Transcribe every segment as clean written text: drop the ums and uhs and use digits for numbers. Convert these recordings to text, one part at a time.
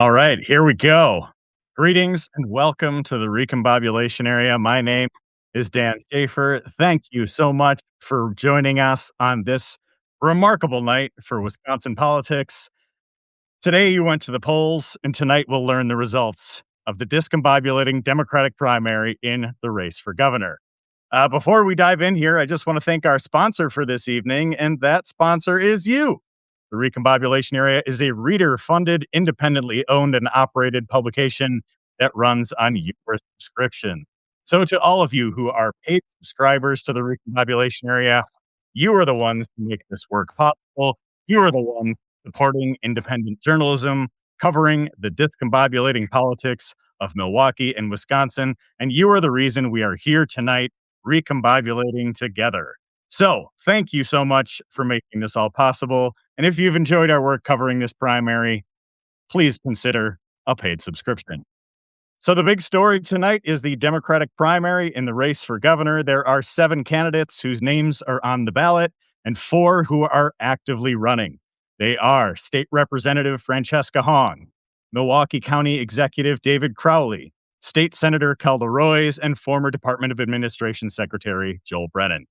All right, here we go. Greetings and welcome to the Recombobulation area. My name is Dan Shafer. Thank you so much for joining us on this remarkable night for Wisconsin politics. Today you went to the polls, and tonight we'll learn the results of the discombobulating Democratic primary in the race for governor. Before we dive in here, I just want to thank our sponsor for this evening, and that sponsor is you. The Recombobulation Area is a reader-funded, independently owned and operated publication that runs on your subscription. So to all of you who are paid subscribers to the Recombobulation Area, you are the ones who make this work possible. You are the ones supporting independent journalism, covering the discombobulating politics of Milwaukee and Wisconsin, and you are the reason we are here tonight recombobulating together. So, thank you so much for making this all possible. And if you've enjoyed our work covering this primary, please consider a paid subscription. So, the big story tonight is the Democratic primary in the race for governor. There are 7 candidates whose names are on the ballot and 4 who are actively running. They are State Representative Francesca Hong, Milwaukee County Executive David Crowley, State Senator Kelda Roys, and former Department of Administration Secretary Joel Brennan.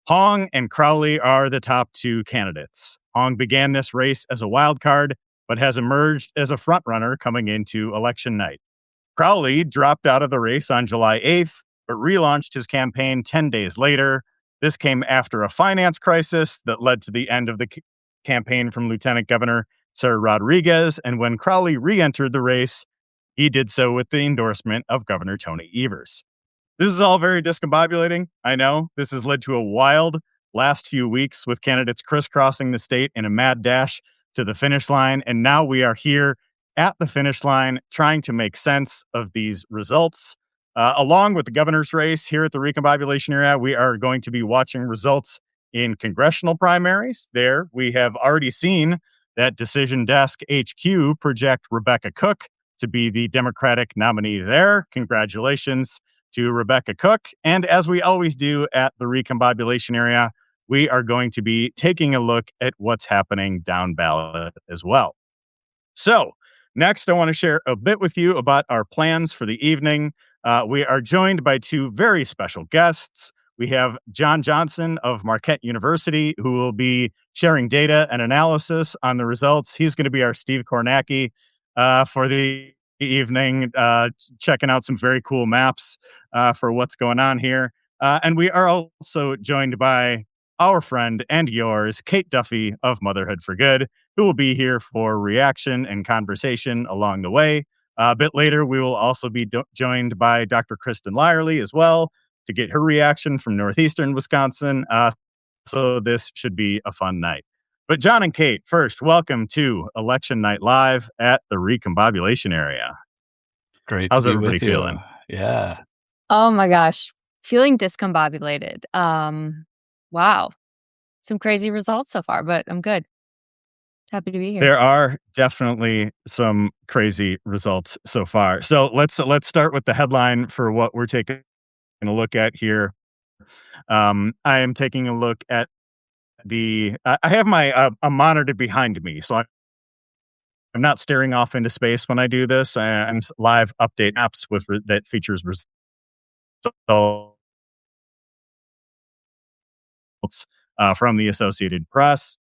Hong and Crowley are the top 2 candidates. Hong began this race as a wild card, but has emerged as a frontrunner coming into election night. Crowley dropped out of the race on July 8th, but relaunched his campaign 10 days later. This came after a finance crisis that led to the end of the campaign from Lieutenant Governor Sarah Rodriguez, and when Crowley re-entered the race, he did so with the endorsement of Governor Tony Evers. This is all very discombobulating. I know this has led to a wild last few weeks with candidates crisscrossing the state in a mad dash to the finish line. And now we are here at the finish line trying to make sense of these results. Along with the governor's race here at the Recombobulation Area, we are going to be watching results in congressional primaries. There, we have already seen that Decision Desk HQ project Rebecca Cook to be the Democratic nominee there. Congratulations to Rebecca Cook. And as we always do at the Recombobulation Area, we are going to be taking a look at what's happening down ballot as well. So, next, I want to share a bit with you about our plans for the evening. We are joined by 2 very special guests. We have John Johnson of Marquette University, who will be sharing data and analysis on the results. He's going to be our Steve Kornacki for the evening, checking out some very cool maps for what's going on here. And we are also joined by our friend and yours, Kate Duffy of Motherhood for Good, who will be here for reaction and conversation along the way. A bit later, we will also be joined by Dr. Kristen Lyerly as well to get her reaction from Northeastern Wisconsin. So this should be a fun night. But John and Kate, first, welcome to Election Night Live at the Recombobulation Area. Great. How's to be everybody with you. feeling? Yeah. Oh my gosh. Feeling discombobulated. Wow. Some crazy results so far, but I'm good. Happy to be here. There are definitely some crazy results so far. So let's start with the headline for what we're taking a look at here. I am taking a look at I have my a monitor behind me, so I'm not staring off into space when I do this. I'm live update apps with that features results from the Associated Press.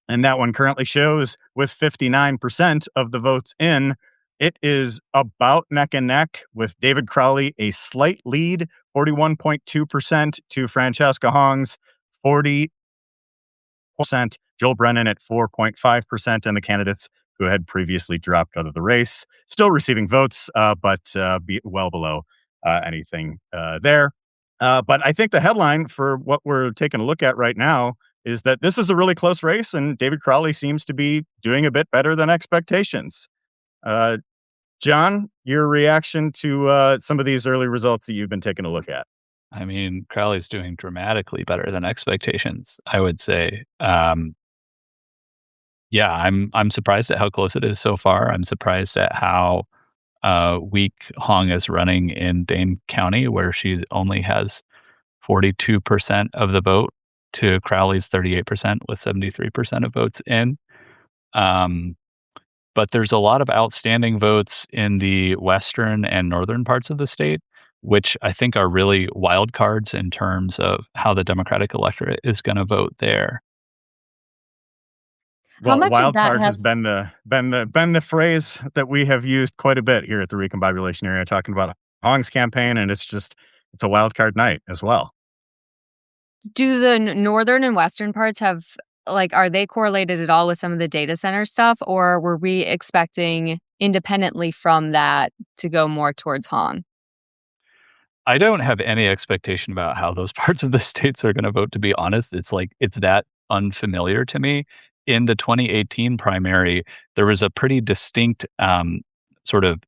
And that one currently shows with 59% of the votes in, it is about neck and neck with David Crowley, a slight lead, 41.2% to Francesca Hong's 40%, Joel Brennan at 4.5%, and the candidates who had previously dropped out of the race still receiving votes, but well below anything there. But I think the headline for what we're taking a look at right now is that this is a really close race, and David Crowley seems to be doing a bit better than expectations. John, your reaction to some of these early results that you've been taking a look at? I mean, Crowley's doing dramatically better than expectations, I would say. Yeah, I'm surprised at how close it is so far. I'm surprised at how weak Hong is running in Dane County, where she only has 42% of the vote to Crowley's 38% with 73% of votes in. but there's a lot of outstanding votes in the western and northern parts of the state, which I think are really wild cards in terms of how the Democratic electorate is going to vote there. How Well, much of wild that card has has been the phrase that we have used quite a bit here at the Recombobulation area, talking about Hong's campaign, and it's a wild card night as well. do the northern and western parts have like, are they correlated at all with some of the data center stuff, or were we expecting independently from that to go more towards Hong? I don't have any expectation about how those parts of the states are gonna vote, to be honest. It's like it's that unfamiliar to me. In the 2018 primary, there was a pretty distinct, sort of,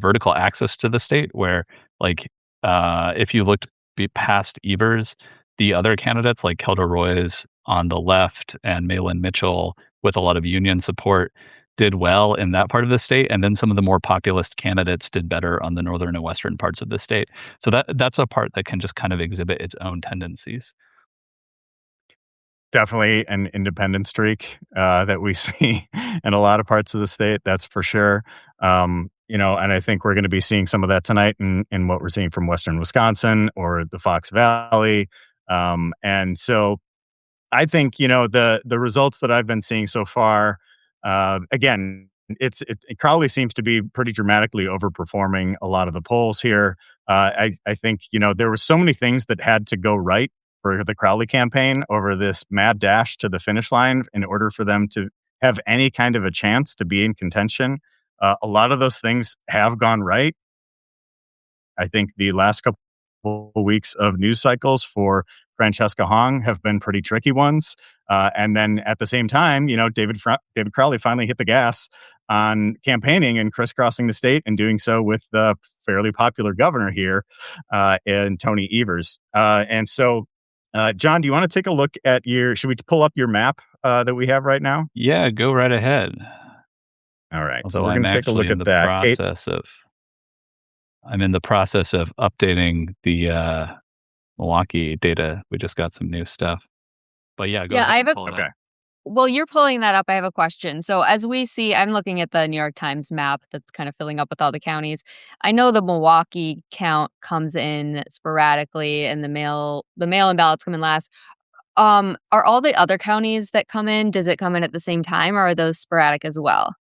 vertical axis to the state where, like, if you looked past Evers, the other candidates, like Kelda Roys on the left and Malin Mitchell with a lot of union support, did well in that part of the state, and then some of the more populist candidates did better on the northern and western parts of the state. So that's a part that can just kind of exhibit its own tendencies. Definitely an independent streak that we see in a lot of parts of the state. That's for sure. And I think we're going to be seeing some of that tonight in what we're seeing from Western Wisconsin or the Fox Valley. And so I think the results that I've been seeing so far. Again, it Crowley seems to be pretty dramatically overperforming a lot of the polls here. I think there were so many things that had to go right for the Crowley campaign over this mad dash to the finish line in order for them to have any kind of a chance to be in contention. A lot of those things have gone right. I think the last couple weeks of news cycles for Francesca Hong have been pretty tricky ones. And then at the same time, David Crowley finally hit the gas on campaigning and crisscrossing the state and doing so with the fairly popular governor here, and Tony Evers. John, do you want to take a look at should we pull up your map that we have right now? Yeah, go right ahead. All right. So Although we're going I'm to take a actually look in at the that. Kate? process of I'm in the process of updating the Milwaukee data. We just got some new stuff. But yeah, go Yeah, ahead I have and a pull it Okay. up. well, you're pulling that up. I have a question. So, as we see, I'm looking at the New York Times map that's kind of filling up with all the counties. I know the Milwaukee count comes in sporadically, and the mail-in ballots come in last. Are all the other counties that come in? Does it come in at the same time, or are those sporadic as well?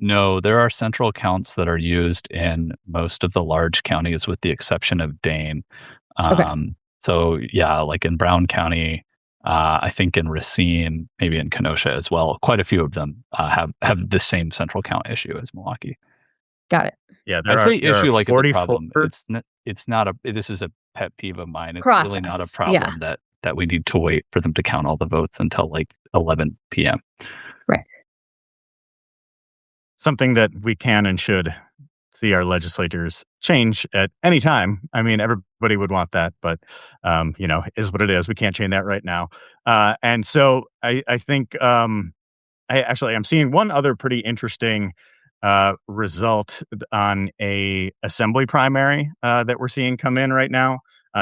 No, there are central counts that are used in most of the large counties with the exception of Dane. Okay, So yeah, like in Brown County, I think in Racine, maybe in Kenosha as well. Quite a few of them have the same central count issue as Milwaukee. got it. Yeah, I say there are issue like it's a 44. problem. It's not a. This is a pet peeve of mine. It's really not a Process. Yeah. problem that we need to wait for them to count all the votes until like 11 p.m. Right. Something that we can and should see our legislators change at any time. I mean, everybody would want that, but is what it is. We can't change that right now. And so I think I'm seeing one other pretty interesting result on a assembly primary that we're seeing come in right now.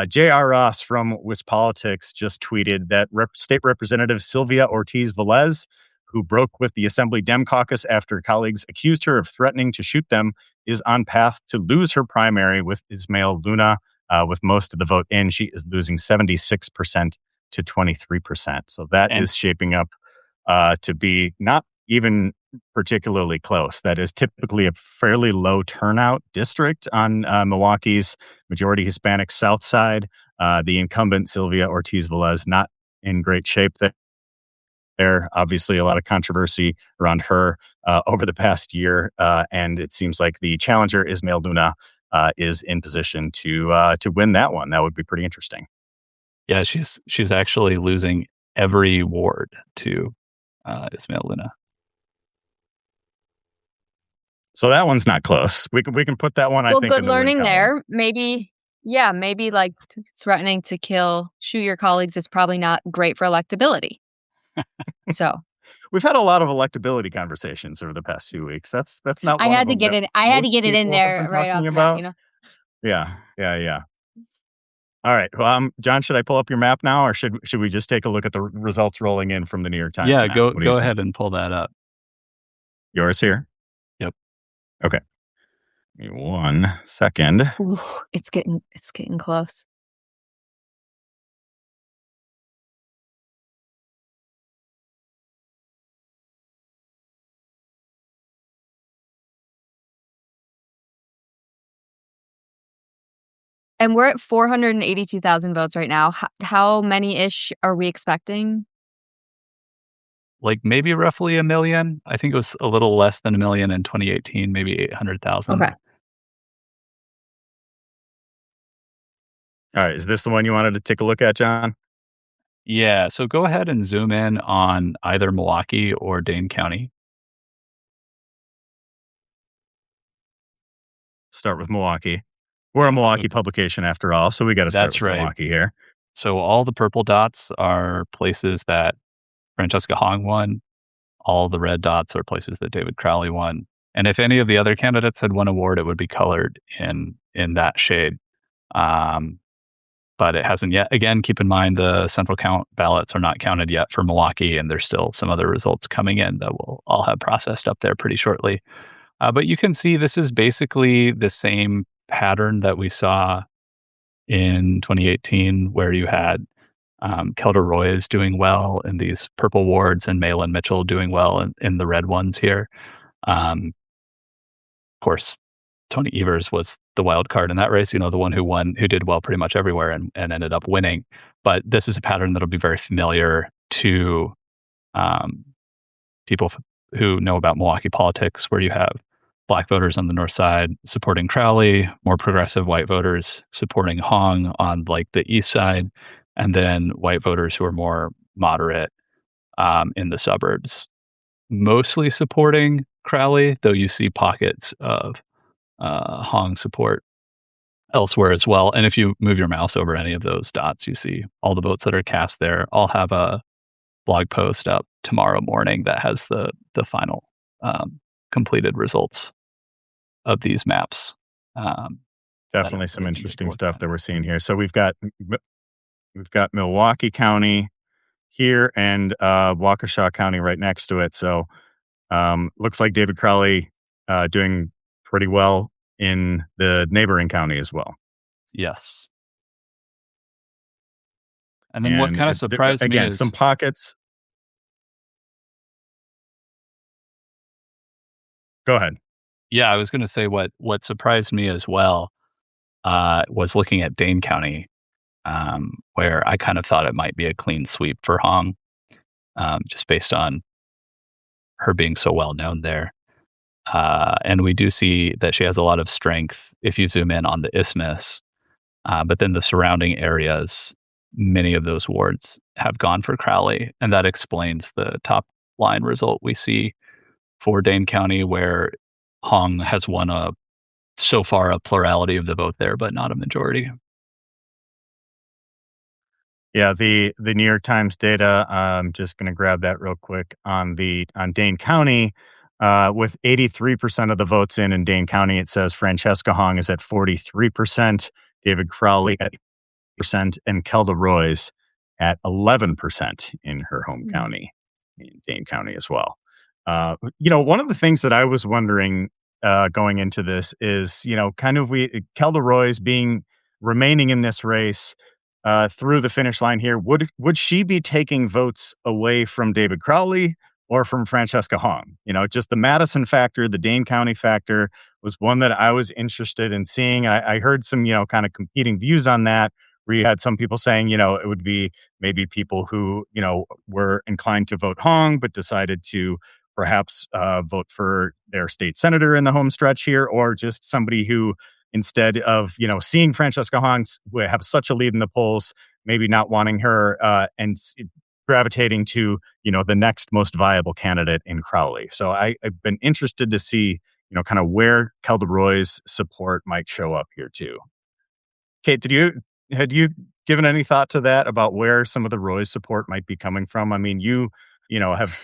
J.R. Ross from WisPolitics just tweeted that State Representative Sylvia Ortiz Velez, who broke with the Assembly Dem caucus after colleagues accused her of threatening to shoot them, is on path to lose her primary with Ismael Luna. With most of the vote in, she is losing 76% to 23%. So that And is shaping up to be not even particularly close. That is typically a fairly low turnout district on Milwaukee's majority Hispanic South Side. The incumbent, Sylvia Ortiz Velez, not in great shape there. Obviously, a lot of controversy around her over the past year, and it seems like the challenger, Ismael Luna, is in position to win that one. That would be pretty interesting. yeah, she's actually losing every ward to Ismail Luna. So that one's not close. We can put that one, I Well, think, good in the win learning column. there. Maybe, yeah, maybe like threatening to shoot your colleagues is probably not great for electability. So We've had a lot of electability conversations over the past few weeks. That's not I one of had to them get that it. I had to most get it in people have there been right off talking the bat. about. Yeah. All right. Well, John, should I pull up your map now, or should we just take a look at the results rolling in from the New York Times Yeah, map? What do you go think? ahead and pull that up. Yours here. Okay. Give me 1 second. Ooh, it's getting close. And we're at 482,000 votes right now. How many-ish are we expecting? Like, maybe roughly a million. I think it was a little less than a million in 2018, maybe 800,000. Okay. All right. Is this the one you wanted to take a look at, John? Yeah, so go ahead and zoom in on either Milwaukee or Dane County. Start with Milwaukee. We're a Milwaukee publication after all, so we got to start That's with right. Milwaukee here. So all the purple dots are places that Francesca Hong won. All the red dots are places that David Crowley won. And if any of the other candidates had won an award, it would be colored in that shade. Um, but it hasn't yet. Again, keep in mind the central count ballots are not counted yet for Milwaukee, and there's still some other results coming in that we'll all have processed up there pretty shortly. But you can see this is basically the same pattern that we saw in 2018, where you had Kelda Roys doing well in these purple wards and Malin Mitchell doing well in the red ones here. Of course, Tony Evers was the wild card in that race, the one who did well pretty much everywhere and ended up winning. But this is a pattern that'll be very familiar to um, people who know about Milwaukee politics, where you have black voters on the north side supporting Crowley, more progressive white voters supporting Hong on like the east side, and then white voters who are more moderate in the suburbs, mostly supporting Crowley, though you see pockets of Hong support elsewhere as well. And if you move your mouse over any of those dots, you see all the votes that are cast there. I'll have a blog post up tomorrow morning that has the final completed results of these maps. Definitely some interesting stuff that we're seeing here. So we've got Milwaukee County here and Waukesha County right next to it. So looks like David Crowley doing pretty well in the neighboring county as well. Yes. And then what And kind of surprised me again, is some pockets. Go ahead. yeah, I was going to say what surprised me as well was looking at Dane County, where I kind of thought it might be a clean sweep for Hong, just based on her being so well known there. And we do see that she has a lot of strength if you zoom in on the isthmus. But then the surrounding areas, many of those wards have gone for Crowley, and that explains the top line result we see for Dane County, where Hong has won so far a plurality of the vote there, but not a majority. Yeah, the New York Times data. I'm just going to grab that real quick on Dane County. With 83% of the votes in Dane County, it says Francesca Hong is at 43%, David Crowley at 8%, and Kelda Roys at 11% in her home county, in Dane County as well. One of the things that I was wondering going into this is, kind of Kelda Roys remaining in this race through the finish line here. Would she be taking votes away from David Crowley or from Francesca Hong? Just the Madison factor, the Dane County factor was one that I was interested in seeing. I heard some, kind of competing views on that, where you had some people saying, it would be maybe people who, were inclined to vote Hong, but decided to perhaps vote for their state senator in the home stretch here, or just somebody who, instead of, seeing Francesca Hong have such a lead in the polls, maybe not wanting her and gravitating to, the next most viable candidate in Crowley. So I've been interested to see, kind of where Kelda Roy's support might show up here too. Kate, had you given any thought to that about where some of the Roy's support might be coming from? I mean, have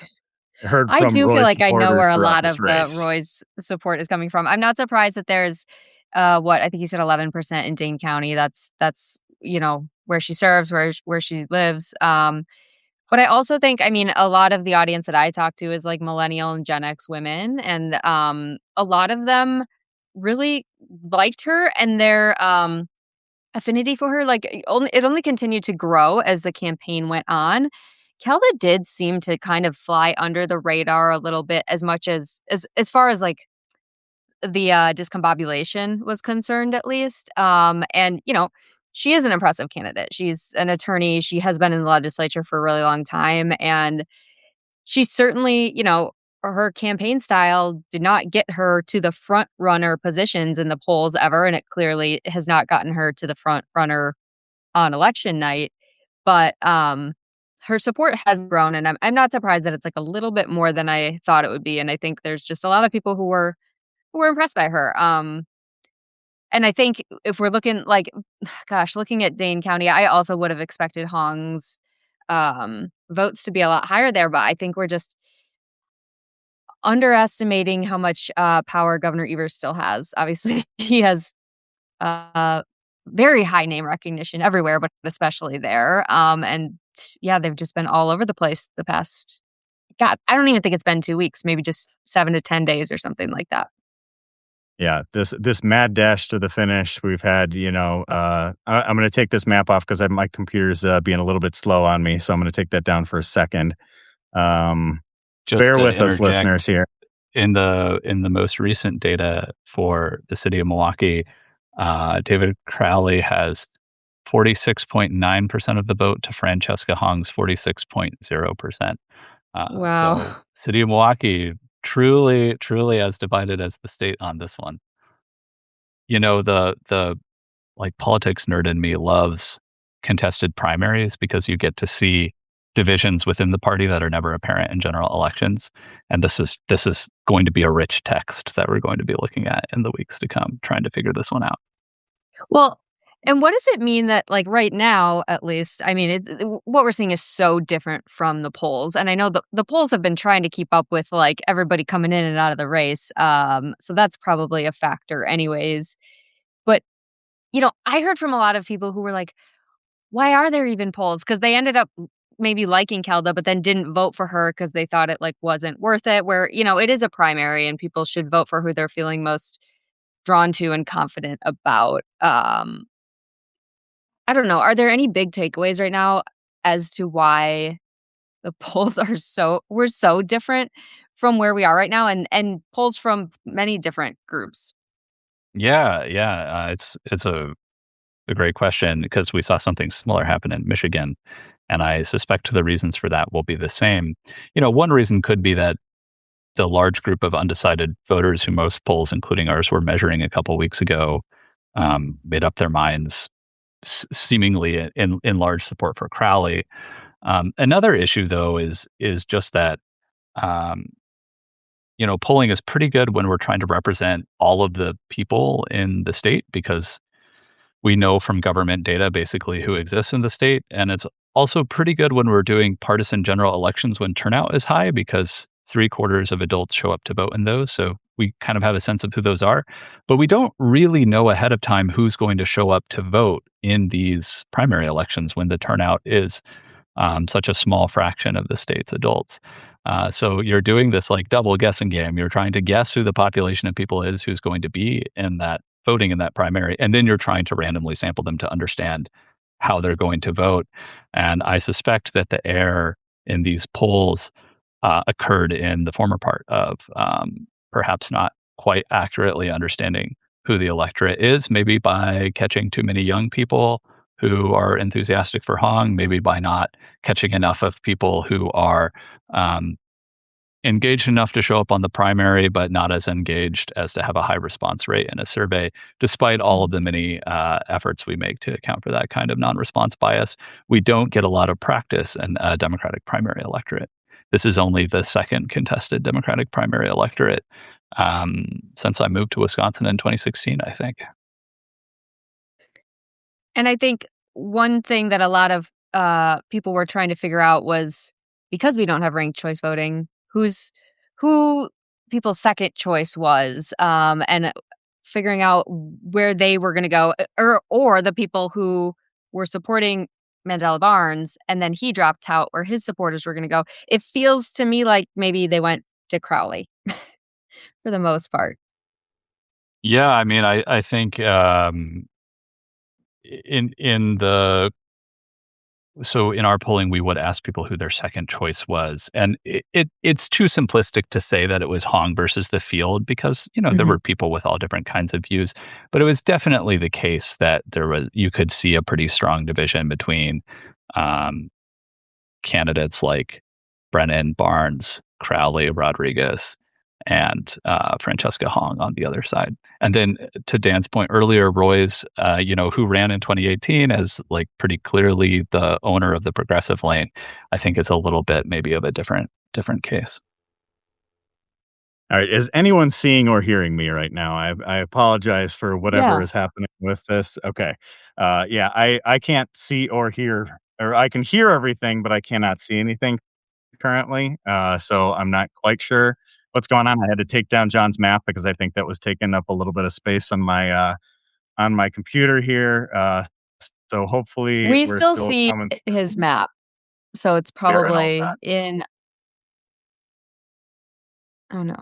heard I from do feel Roy like I know supporters where a throughout lot this of the race. Roy's support is coming from. I'm not surprised that there's, what I think you said 11% in Dane County. That's where she serves, where she lives. But I also think, I mean, a lot of the audience that I talk to is like millennial and Gen X women, and a lot of them really liked her, and their affinity for her, like, it only continued to grow as the campaign went on. Kelda did seem to kind of fly under the radar a little bit, as much as far as, like, the, discombobulation was concerned, at least, and, she is an impressive candidate. She's an attorney, she has been in the legislature for a really long time, and she certainly, her campaign style did not get her to the front runner positions in the polls ever, and it clearly has not gotten her to the front runner on election night. But her support has grown, and I'm not surprised that it's like a little bit more than I thought it would be. And I think there's just a lot of people who were impressed by her. And I think if we're looking like, gosh, looking at Dane County, I also would have expected Hong's votes to be a lot higher there, but I think we're just underestimating how much power Governor Evers still has. Obviously, he has uh, very high name recognition everywhere, but especially there. And yeah, they've just been all over the place the past. God, I don't even think it's been 2 weeks, maybe just 7 to 10 days or something like that. Yeah, this mad dash to the finish. We've had, I'm going to take this map off because my computer's being a little bit slow on me, so I'm going to take that down for a second. Just Bear to with us, interject, listeners. Here, in the most recent data for the city of Milwaukee, David Crowley has 46.9% of the vote to Francesca Hong's 46.0%. So Wow. city of Milwaukee truly, truly as divided as the state on this one. The like politics nerd in me loves contested primaries because you get to see divisions within the party that are never apparent in general elections. And this is going to be a rich text that we're going to be looking at in the weeks to come, trying to figure this one out. Well, and what does it mean that, like, right now, at least, I mean, what we're seeing is so different from the polls, and I know the polls have been trying to keep up with, like, everybody coming in and out of the race, so that's probably a factor anyways. But, I heard from a lot of people who were like, "Why are there even polls?" Because they ended up maybe liking Kelda, but then didn't vote for her because they thought it, like, wasn't worth it, where, it is a primary and people should vote for who they're feeling most drawn to and confident about. I don't know. Are there any big takeaways right now as to why the polls we're so different from where we are right now, and polls from many different groups? Yeah, yeah. It's a great question because we saw something similar happen in Michigan, and I suspect the reasons for that will be the same. One reason could be that the large group of undecided voters who most polls, including ours, were measuring a couple weeks ago, made up their minds seemingly in large support for Crowley. Another issue, though, is just that um, polling is pretty good when we're trying to represent all of the people in the state because we know from government data basically who exists in the state, and it's also pretty good when we're doing partisan general elections when turnout is high because three-quarters of adults show up to vote in those. So we kind of have a sense of who those are, but we don't really know ahead of time who's going to show up to vote in these primary elections when the turnout is such a small fraction of the state's adults. So you're doing this like double guessing game. You're trying to guess who the population of people is who's going to be in that voting in that primary, and then you're trying to randomly sample them to understand how they're going to vote. And I suspect that the error in these polls occurred in the former part of perhaps not quite accurately understanding who the electorate is, maybe by catching too many young people who are enthusiastic for Hong, maybe by not catching enough of people who are um, engaged enough to show up on the primary, but not as engaged as to have a high response rate in a survey, despite all of the many efforts we make to account for that kind of non-response bias. We don't get a lot of practice in a Democratic primary electorate. This is only the second contested Democratic primary electorate since I moved to Wisconsin in 2016, I think. And I think one thing that a lot of people were trying to figure out was, because we don't have ranked choice voting, who people's second choice was, and figuring out where they were going to go, or the people who were supporting Mandela Barnes, and then he dropped out where his supporters were gonna go. It feels to me like maybe they went to Crowley for the most part. Yeah, I mean, I think, in the so in our polling, we would ask people who their second choice was, and it's too simplistic to say that it was Hong versus the field because, there Mhm. were people with all different kinds of views, but it was definitely the case that you could see a pretty strong division between, um, candidates like Brennan, Barnes, Crowley, Rodriguez, and Francesca Hong on the other side. And then to Dan's point earlier, Roy's, who ran in 2018 as like pretty clearly the owner of the progressive lane, I think is a little bit maybe of a different case. All right. Is anyone seeing or hearing me right now? I apologize for whatever Yeah. is happening with this. Okay. Yeah, I can't see or hear, or I can hear everything, but I cannot see anything currently. So I'm not quite sure what's going on. I had to take down John's map because I think that was taking up a little bit of space on my computer here. So hopefully We we're still still see coming his map, so it's together and all probably that. in oh, no.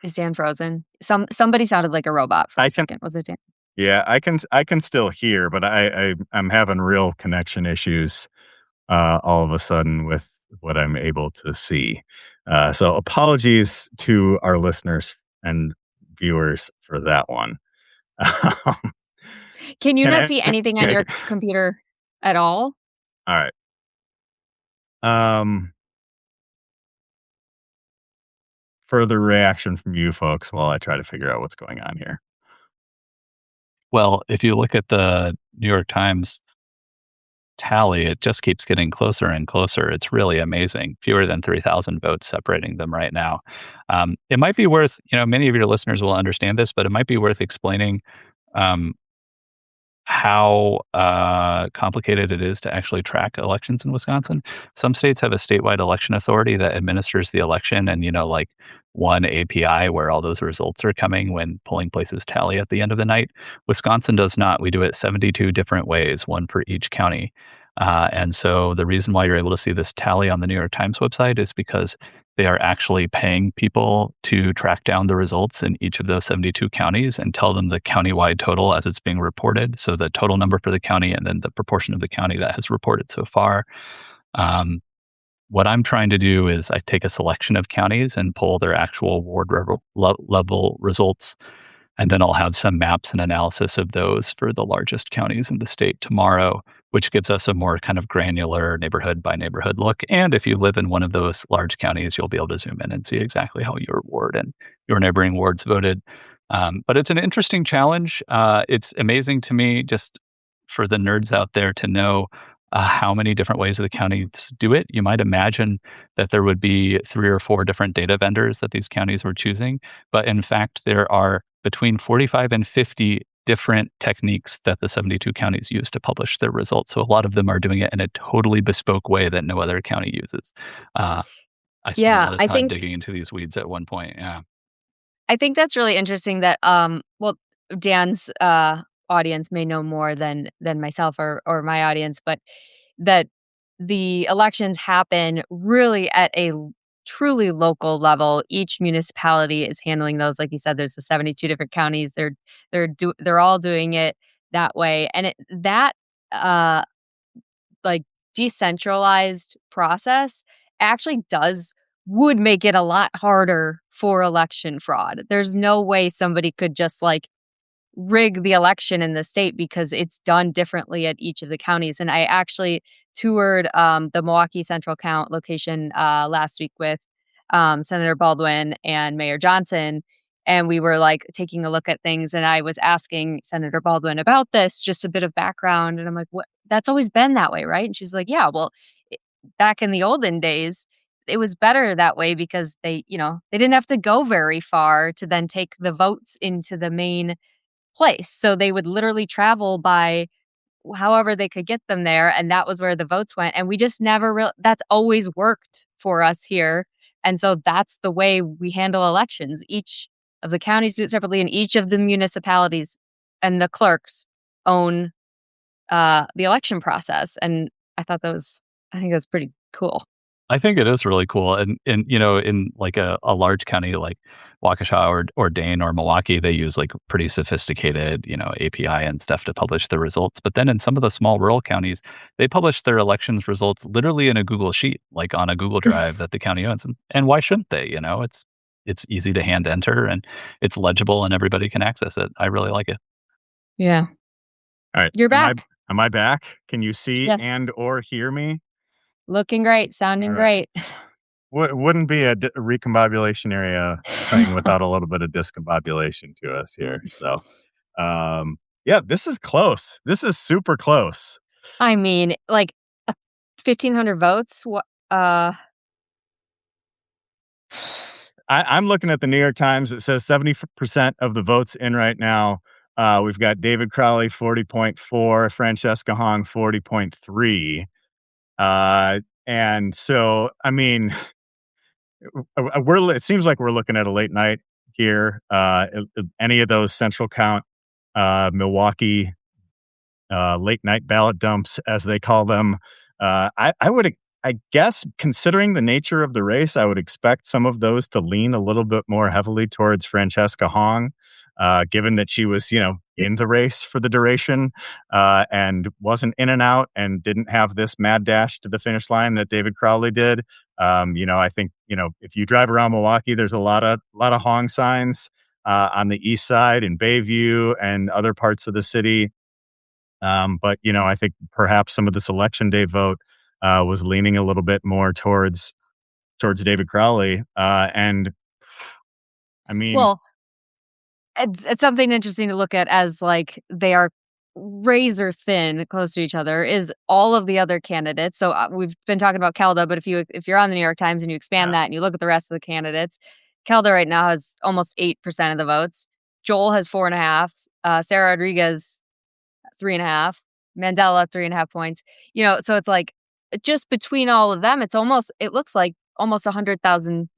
Is Dan frozen? Somebody sounded like a robot for a I can second. Was it Dan? Yeah, I can still hear, but I'm having real connection issues all of a sudden with what I'm able to see. So apologies to our listeners and viewers for that one. Um, Can you and not see anything on anyway, your computer at all? all right. Um, Further reaction from you folks while I try to figure out what's going on here. Well, if you look at the New York Times tally, it just keeps getting closer and closer. It's really amazing. Fewer than 3,000 votes separating them right now. It might be worth, many of your listeners will understand this, but it might be worth explaining um, how complicated it is to actually track elections in Wisconsin. Some states have a statewide election authority that administers the election, and like one API where all those results are coming when polling places tally at the end of the night. Wisconsin does not. We do it 72 different ways, one for each county. And so the reason why you're able to see this tally on the New York Times website is because they are actually paying people to track down the results in each of those 72 counties and tell them the countywide total as it's being reported. So the total number for the county and then the proportion of the county that has reported so far. Um, what I'm trying to do is I take a selection of counties and pull their actual level results, and then I'll have some maps and analysis of those for the largest counties in the state tomorrow, which gives us a more kind of granular neighborhood by neighborhood look. And if you live in one of those large counties, you'll be able to zoom in and see exactly how your ward and your neighboring wards voted. But it's an interesting challenge. It's amazing to me, just for the nerds out there, to know how many different ways the counties do it. You might imagine that there would be 3 or 4 different data vendors that these counties were choosing, but in fact, there are between 45 and 50 different techniques that the 72 counties use to publish their results. So a lot of them are doing it in a totally bespoke way that no other county uses. Uh, I spent a Yeah, lot of time digging into these weeds at one point. Yeah. I think that's really interesting that, well, Dan's, audience may know more than myself or my audience, but that the elections happen really at a truly local level. Each municipality is handling those. Like you said, there's the 72 different counties. They're all doing it that way, and uh, like, decentralized process actually would make it a lot harder for election fraud. There's no way somebody could just, like, rig the election in the state because it's done differently at each of the counties, and I actually toured, the Milwaukee Central Count location, last week with, Senator Baldwin and Mayor Johnson, and we were, like, taking a look at things, and I was asking Senator Baldwin about this, just a bit of background, and I'm like, "What that's always been that way, right?" And she's like, "Yeah, well, I back in the olden days, it was better that way because they didn't have to go very far to then take the votes into the main place. So they would literally travel by however they could get them there, and that was where the votes went, and we just never that's always worked for us here, and so that's the way we handle elections. Each of the counties do it separately, and each of the municipalities and the clerks own the election process, and I think that's pretty cool. I think it is really cool, and in like a large county like Waukesha or Dane or Milwaukee, they use like pretty sophisticated API and stuff to publish the results. But then in some of the small rural counties, they publish their elections results literally in a Google Sheet, like on a Google Drive that the county owns. And why shouldn't they? It's easy to hand enter and it's legible and everybody can access it. I really like it. Yeah. All right. You're Am I back. am I back? Can you see Yes. and or hear me? Looking great, All sounding right. great. Wouldn't be a recombobulation area thing without a little bit of discombobulation to us here. So, yeah, this is close. This is super close. I mean, like, 1,500 votes? What, I'm looking at the New York Times. It says 70% of the votes in right now. We've got David Crowley 40.4, Francesca Hong 40.3. And so, I mean, it seems like we're looking at a late night here. Any of those central count, Milwaukee late night ballot dumps, as they call them. I would, I guess, considering the nature of the race, I would expect some of those to lean a little bit more heavily towards Francesca Hong, given that she was, in the race for the duration and wasn't in and out and didn't have this mad dash to the finish line that David Crowley did. I think, if you drive around Milwaukee, there's a lot of Hong signs on the east side in Bayview and other parts of the city. But I think perhaps some of this election day vote was leaning a little bit more towards David Crowley. And I mean, well, it's something interesting to look at as, like, they are razor thin close to each other is all of the other candidates. So, we've been talking about Kelda, but if you're on the New York Times and you expand yeah, that and you look at the rest of the candidates, Kelda right now has almost 8% of the votes. Joel has 4.5, Sarah Rodriguez 3.5, Mandela 3.5 points. So it's like, just between all of them, it looks like almost 100,000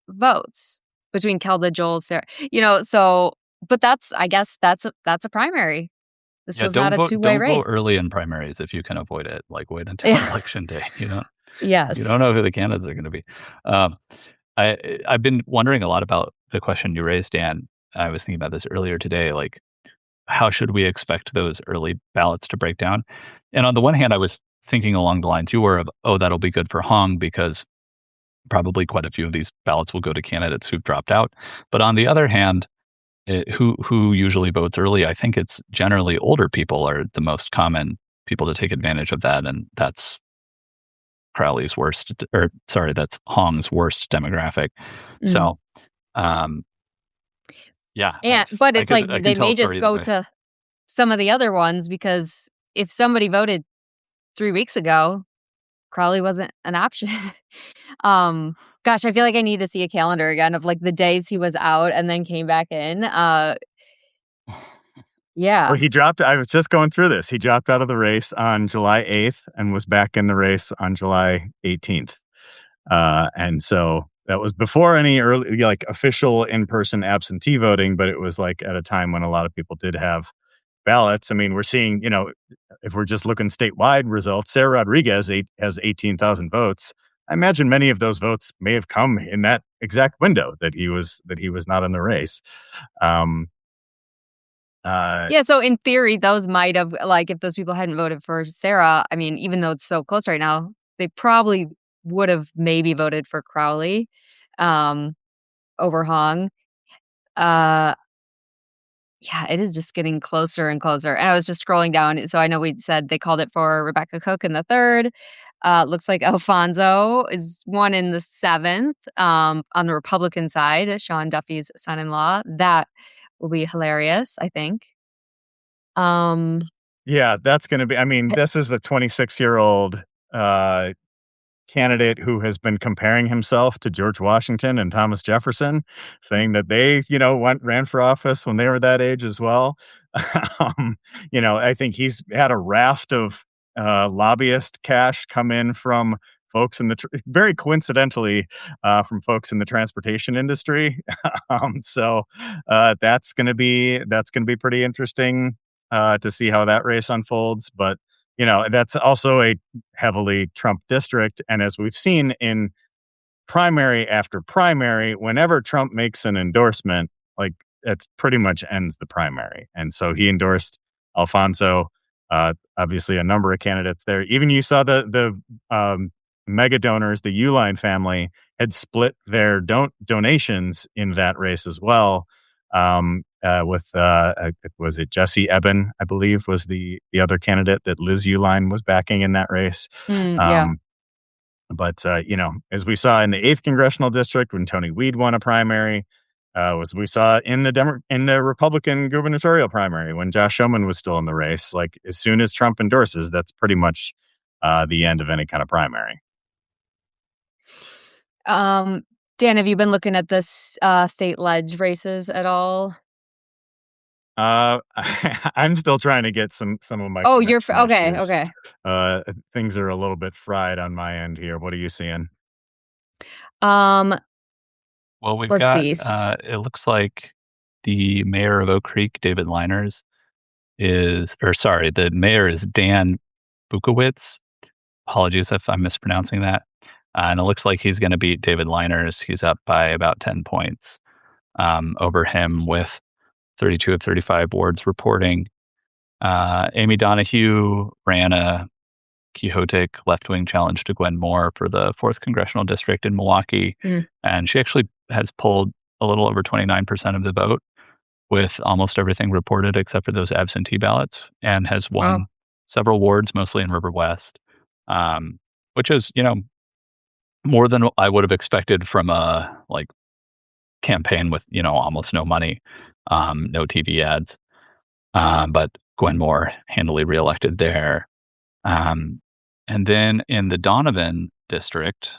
votes between Kelda, Joel, Sarah. So but I guess that's a primary. This Yeah, was not a two-way don't vote race. early in primaries if you can avoid it. Like wait until Yeah. election day. You don't Yes. know who the candidates are going to be. Um, I've been wondering a lot about the question you raised, Dan. I was thinking about this earlier today. Like, how should we expect those early ballots to break down? And on the one hand, I was thinking along the lines you were of, oh, that'll be good for Hong because probably quite a few of these ballots will go to candidates who've dropped out. But on the other hand, who usually votes early? I think it's generally older people are the most common people to take advantage of that, and that's Crowley's worst, or sorry, that's Hong's worst demographic. Mm. So, um, yeah, But it's like I can they tell a may just story either go way. to some of the other ones because if somebody voted 3 weeks ago, Crowley wasn't an option. Gosh, I feel like I need to see a calendar again of, like, the days he was out and then came back in. well, Yeah. he dropped. I was just going through this. He dropped out of the race on July 8th and was back in the race on July 18th. And so that was before any early, like, official in-person absentee voting, but it was like at a time when a lot of people did have ballots. I mean, we're seeing, if we're just looking statewide results, Sarah Rodriguez has 18,000 votes. I imagine many of those votes may have come in that exact window that he was not in the race. Um, uh, Yeah, so in theory, those might have, like, if those people hadn't voted for Sarah, I mean, even though it's so close right now, they probably would have maybe voted for Crowley, um, over Hong. Uh, yeah, it is just getting closer and closer, and I was just scrolling down, so I know we said they called it for Rebecca Cook in the 3rd. Looks like Alfonso is one in the 7th, on the Republican side, Sean Duffy's son-in-law. That will be hilarious, I think. Um yeah, that's going to be, I mean, this is the 26-year-old candidate who has been comparing himself to George Washington and Thomas Jefferson, saying that they, ran for office when they were that age as well. I think he's had a raft of lobbyist cash come in from folks in the very coincidentally from folks in the transportation industry. So that's gonna be pretty interesting to see how that race unfolds. But that's also a heavily Trump district, and as we've seen in primary after primary, whenever Trump makes an endorsement, like that's pretty much ends the primary. And so he endorsed Alfonso. Obviously, a number of candidates there. Even you saw the mega donors, the Uline family, had split their donations in that race as well. With was it Jesse Eben, I believe, was the other candidate that Liz Uline was backing in that race. Yeah. But as we saw in the 8th congressional district when Tony Weed won a primary, was we saw in the Republican gubernatorial primary when Josh Schuman was still in the race. Like as soon as Trump endorses, that's pretty much the end of any kind of primary. Dan, have you been looking at this state ledge races at all? I'm still trying to get some of my Oh, connection okay. issues. Okay. Things are a little bit fried on my end here. What are you seeing? Um, Well, we've let's got, see. it looks like the mayor of Oak Creek, David Liners, the mayor is Dan Bukowitz. Apologies if I'm mispronouncing that. And it looks like he's going to beat David Liners. He's up by about 10 points over him with 32 of 35 wards reporting. Amy Donahue ran a quixotic left-wing challenge to Gwen Moore for the 4th Congressional District in Milwaukee. And she actually has pulled a little over 29% of the vote with almost everything reported except for those absentee ballots, and has won several wards, mostly in River West, which is, more than I would have expected from a campaign with, almost no money, no TV ads. But Gwen Moore handily reelected there. And then in the Donovan district,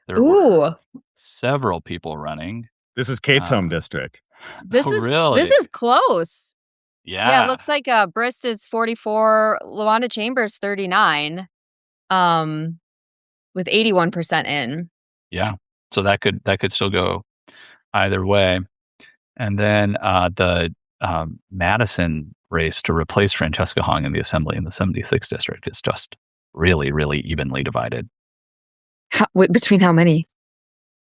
there were several people running. This is Kate's home district. This is close. Yeah, it looks like Brist is 44, LaWanda Chambers 39, with 81% in. Yeah, so that could still go either way. And then the Madison race to replace Francesca Hong in the Assembly in the 76th district is just really, really evenly divided. Between how many?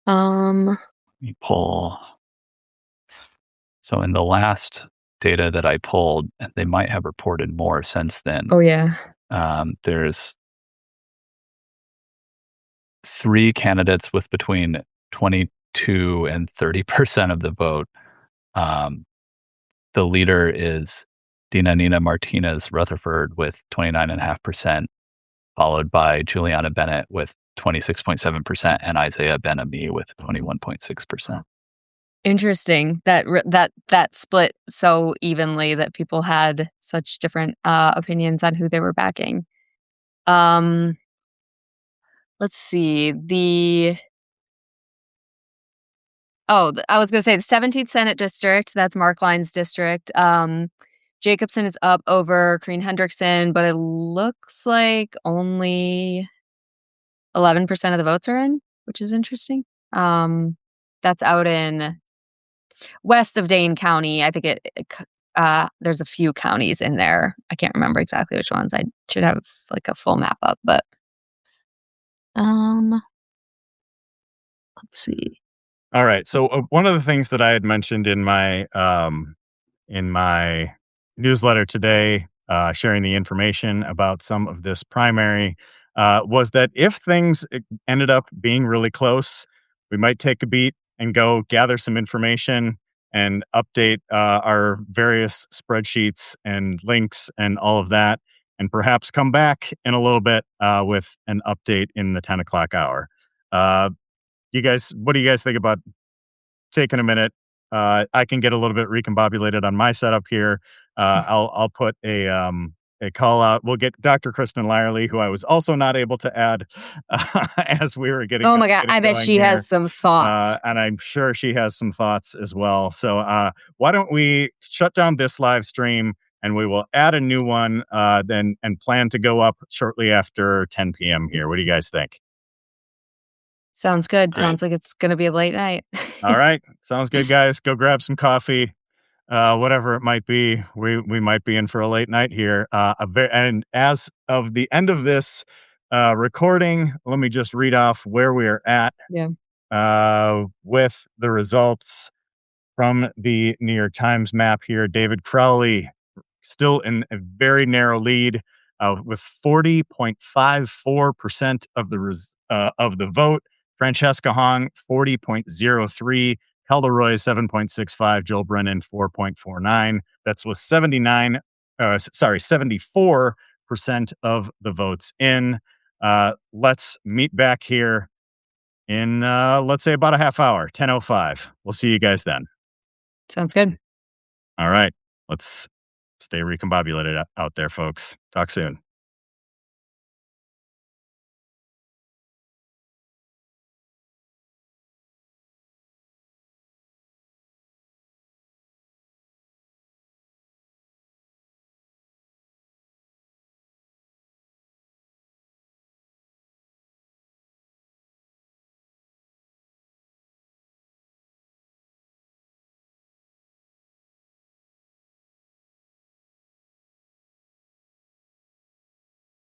Let me pull. So in the last data that I pulled, and they might have reported more since then. Oh yeah. There's 3 candidates with between 22 and 30% of the vote. The leader is Dina Nina Martinez Rutherford with 29.5%, followed by Juliana Bennett with 26.7% and Isaiah Ben-Ami with 21.6%. Interesting that split so evenly, that people had such different opinions on who they were backing. Let's see. I was going to say the 17th Senate district, that's Mark Lyons' district. Jacobson is up over Corrine Hendrickson, but it looks like only 11% of the votes are in, which is interesting. That's out in west of Dane County. I think there's a few counties in there. I can't remember exactly which ones. I should have a full map up, but let's see. All right. So one of the things that I had mentioned in my newsletter today, sharing the information about some of this primary, was that if things ended up being really close, we might take a beat and go gather some information and update our various spreadsheets and links and all of that, and perhaps come back in a little bit with an update in the 10 o'clock hour. What do you guys think about taking a minute? I can get a little bit recombobulated on my setup here. I'll put a call out. We'll get Dr. Kristen Lyerly, who I was also not able to add as we were getting. Oh my God, I bet she has some thoughts, and I'm sure she has some thoughts as well. So why don't we shut down this live stream and we will add a new one then and plan to go up shortly after 10 p.m. here. What do you guys think? Sounds good. Great. Sounds like it's gonna be a late night. All right. Sounds good, guys. Go grab some coffee. Whatever it might be, we might be in for a late night here. And as of the end of this recording, let me just read off where we are at Yeah. with the results from the New York Times map here. David Crowley still in a very narrow lead with 40.54% of the vote. Francesca Hong, 40.03. Helder Roy, 7.65. Joel Brennan, 4.49. That's with 74% of the votes in. Let's meet back here in, let's say, about a half hour, 10:05. We'll see you guys then. Sounds good. All right. Let's stay recombobulated out there, folks. Talk soon.